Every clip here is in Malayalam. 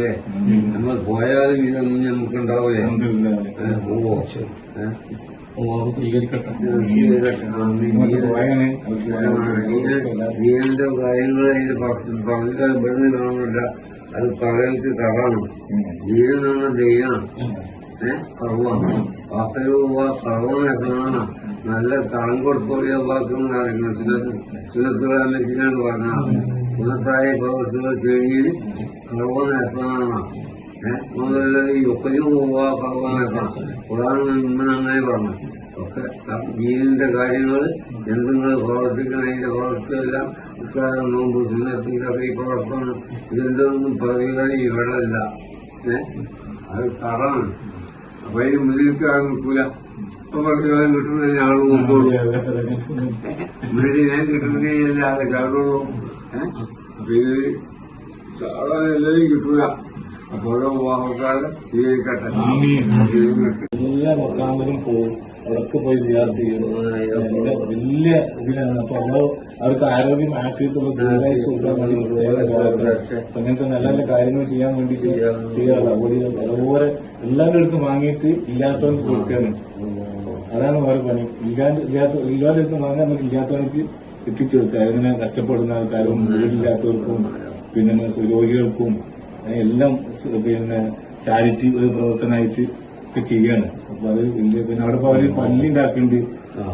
ഉണ്ടാവൂലേ? നമ്മൾ പോയാലും ഇതൊന്നും നമുക്ക് ഉണ്ടാവൂലേ? പോവോ? സ്വീകരിക്കട്ടെ. ദീനന്റെ കാര്യങ്ങൾ അതിന്റെ പറഞ്ഞാൽ ഇവിടുന്ന് കാണുന്നില്ല. അത് പകൽക്ക് കറാണ്. ദീനം എന്ന് പറഞ്ഞാൽ ദൈവമാണ്. കറുവാണ്. കറുവാണ്. നല്ല കളം കൊടുത്തോളിയ വാക്കെന്ന് പറയുന്നത് സുനത്തുകാരനെ ചിന്നാന്ന് പറഞ്ഞാൽ സുനത്തായ പ്രവൃത്തികൾ കഴിഞ്ഞ് കറുവാണ് രസമാണ്. ഈ ഒക്കലും പോവാ കറുവാനേക്കാണ്. ഉദാഹരണം അങ്ങനെ പറഞ്ഞു. ഒക്കെ ദീനിന്റെ കാര്യങ്ങൾ എന്തെങ്ങൾ പ്രവർത്തിക്കുന്ന അതിന്റെ പ്രവർത്തിയെല്ലാം നിസ്കാരം നോമ്പ് സുന്നത്ത് ഇതൊക്കെ ഈ പ്രവർത്തനം ഇതെന്തൊന്നും പ്രതികൾ ഇവിടെ ഇല്ല. അത് കറാണ്. അപ്പൊ അതിന് മുന്നിലേക്ക് ആൾ നിൽക്കൂല. ഇപ്പൊ പ്രതികാരം കിട്ടുന്നതിന് ആൾ നോക്കുള്ളൂ. മുന്നിൽ ഞാൻ കിട്ടുന്നതിനല്ല ആളെ ചാടുള്ളൂ. അപ്പൊ ഇത് സാധാരണ എല്ലാവരും കിട്ടൂല. അപ്പൊ ഓരോ ആൾക്കാരെ സ്വീകരിക്കട്ടെ. എല്ലാ മക്കാമിലും പോകും. അവിടൊക്കെ പോയി സിയാറത്ത് ചെയ്യണം. വലിയ ഇതിലാണ്. അപ്പൊ അവർക്ക് ആരോഗ്യം ആഫിയത്തുള്ള ദീർഘായുസ് കൊടുക്കാൻ വേണ്ടി അങ്ങനത്തെ നല്ല നല്ല കാര്യങ്ങൾ ചെയ്യാൻ വേണ്ടി ചെയ്യാറില്ല. അതുപോലെ എല്ലാവരുടെ അടുത്ത് വാങ്ങിയിട്ട് ഇല്ലാത്തവർക്ക് കൊടുക്കാണ്. അതാണ് ഓരോ പണി. എല്ലാവരുടെ അടുത്ത് വാങ്ങാൻ നമുക്ക് ഇല്ലാത്തവർക്ക് എത്തിച്ചു കൊടുക്കുക. അങ്ങനെ കഷ്ടപ്പെടുന്ന ആൾക്കാരും വീടില്ലാത്തവർക്കും പിന്നെ രോഗികൾക്കും എല്ലാം പിന്നെ ചാരിറ്റി പ്രവർത്തനമായിട്ട് ഒക്കെ ചെയ്യാണ്. അപ്പൊ അത് പിന്നെ അവിടെ ഇപ്പൊ അവര് പള്ളി ഉണ്ടാക്കുന്നുണ്ട്.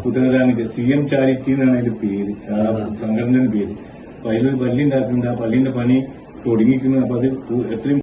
പുത്തനരാണിക്ക് CM ചാരിറ്റി എന്നാണ് അതിന്റെ പേര്, സംഘടനയുടെ പേര്. അപ്പൊ അതിലൊരു പള്ളി ഉണ്ടാക്കുന്നുണ്ട്. ആ പള്ളിന്റെ പണി തുടങ്ങിയിരിക്കുന്നത്. അപ്പൊ അത് എത്രയും